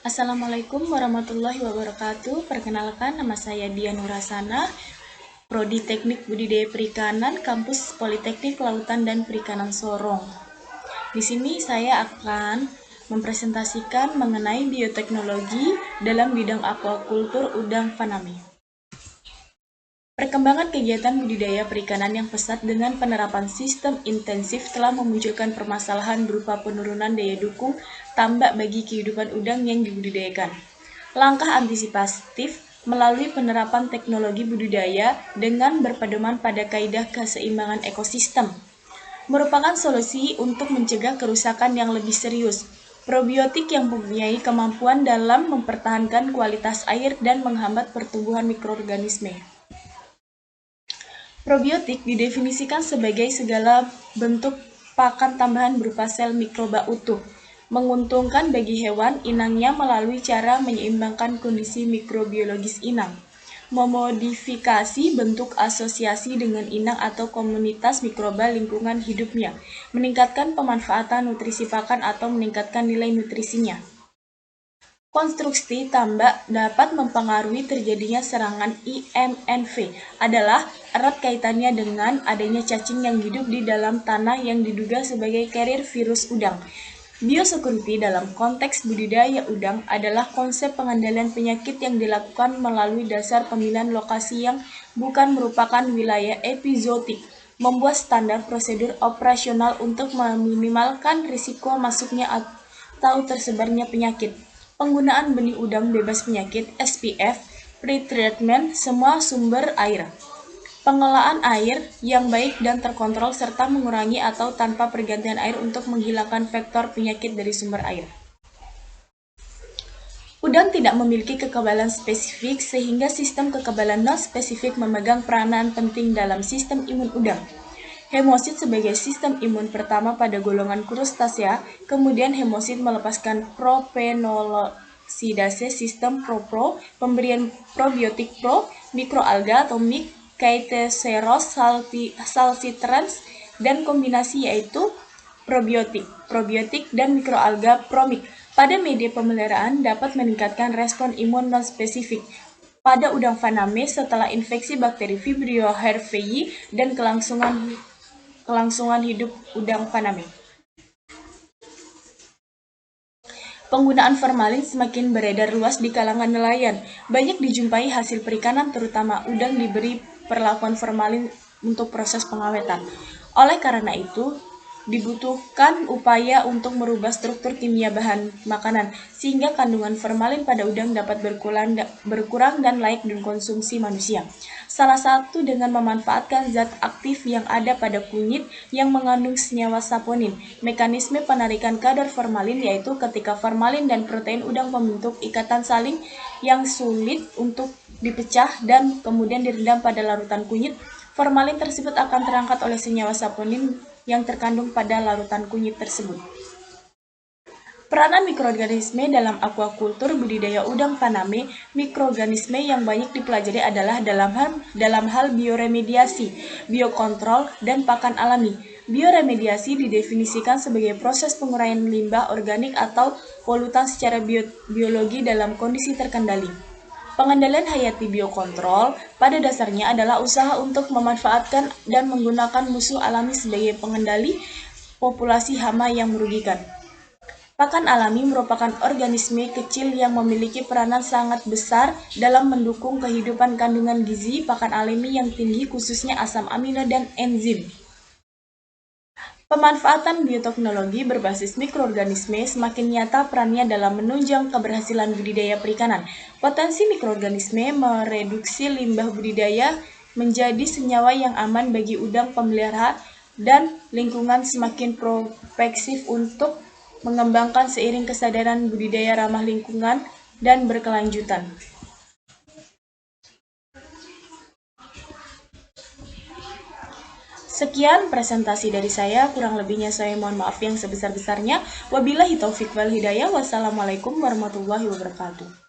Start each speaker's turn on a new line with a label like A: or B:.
A: Assalamualaikum warahmatullahi wabarakatuh. Perkenalkan, nama saya Dian Nurasana, Prodi Teknik Budidaya Perikanan, Kampus Politeknik Kelautan dan Perikanan Sorong. Di sini saya akan mempresentasikan mengenai bioteknologi dalam bidang aquacultur udang faname. Perkembangan kegiatan budidaya perikanan yang pesat dengan penerapan sistem intensif telah memunculkan permasalahan berupa penurunan daya dukung tambak bagi kehidupan udang yang dibudidayakan. Langkah antisipatif melalui penerapan teknologi budidaya dengan berpedoman pada kaidah keseimbangan ekosistem merupakan solusi untuk mencegah kerusakan yang lebih serius. Probiotik yang mempunyai kemampuan dalam mempertahankan kualitas air dan menghambat pertumbuhan mikroorganisme. Probiotik didefinisikan sebagai segala bentuk pakan tambahan berupa sel mikroba utuh, menguntungkan bagi hewan inangnya melalui cara menyeimbangkan kondisi mikrobiologis inang, memodifikasi bentuk asosiasi dengan inang atau komunitas mikroba lingkungan hidupnya, meningkatkan pemanfaatan nutrisi pakan atau meningkatkan nilai nutrisinya. Konstruksi tambak dapat mempengaruhi terjadinya serangan IMNV adalah erat kaitannya dengan adanya cacing yang hidup di dalam tanah yang diduga sebagai carrier virus udang. Biosecurity dalam konteks budidaya udang adalah konsep pengendalian penyakit yang dilakukan melalui dasar pemilihan lokasi yang bukan merupakan wilayah epizootik, membuat standar prosedur operasional untuk meminimalkan risiko masuknya atau tersebarnya penyakit. Penggunaan benih udang bebas penyakit (SPF), pretreatment semua sumber air, pengelolaan air yang baik dan terkontrol serta mengurangi atau tanpa pergantian air untuk menghilangkan vektor penyakit dari sumber air. Udang tidak memiliki kekebalan spesifik sehingga sistem kekebalan non-spesifik memegang peranan penting dalam sistem imun udang. Hemosit sebagai sistem imun pertama pada golongan krustasea, kemudian hemosit melepaskan propenolosidase sistem pro-pro, pemberian probiotik pro, mikroalga atau MIC, Chaeteroceros salcitrans, dan kombinasi yaitu probiotik, dan mikroalga promic pada media pemeliharaan dapat meningkatkan respon imun non-spesifik pada udang faname setelah infeksi bakteri Vibrio hervei dan kelangsungan hidup udang faname. Penggunaan formalin semakin beredar luas di kalangan nelayan. Banyak dijumpai hasil perikanan terutama udang diberi perlakuan formalin untuk proses pengawetan. Oleh karena itu, dibutuhkan upaya untuk merubah struktur kimia bahan makanan sehingga kandungan formalin pada udang dapat berkurang dan layak dikonsumsi manusia. Salah satu dengan memanfaatkan zat aktif yang ada pada kunyit yang mengandung senyawa saponin. Mekanisme penarikan kadar formalin yaitu ketika formalin dan protein udang membentuk ikatan saling yang sulit untuk dipecah dan kemudian direndam pada larutan kunyit, formalin tersebut akan terangkat oleh senyawa saponin yang terkandung pada larutan kunyit tersebut. Peranan mikroorganisme dalam aquacultur budidaya udang faname. Mikroorganisme yang banyak dipelajari adalah dalam hal bioremediasi, biokontrol, dan pakan alami. Bioremediasi didefinisikan sebagai proses penguraian limbah organik atau polutan secara biologi dalam kondisi terkendali. Pengendalian hayati biokontrol pada dasarnya adalah usaha untuk memanfaatkan dan menggunakan musuh alami sebagai pengendali populasi hama yang merugikan. Pakan alami merupakan organisme kecil yang memiliki peranan sangat besar dalam mendukung kehidupan. Kandungan gizi pakan alami yang tinggi khususnya asam amino dan enzim. Pemanfaatan bioteknologi berbasis mikroorganisme semakin nyata perannya dalam menunjang keberhasilan budidaya perikanan. Potensi mikroorganisme mereduksi limbah budidaya menjadi senyawa yang aman bagi udang pemelihara dan lingkungan semakin prospektif untuk mengembangkan seiring kesadaran budidaya ramah lingkungan dan berkelanjutan. Sekian presentasi dari saya, kurang lebihnya saya mohon maaf yang sebesar-besarnya. Wabillahi taufiq wal hidayah. Wassalamualaikum warahmatullahi wabarakatuh.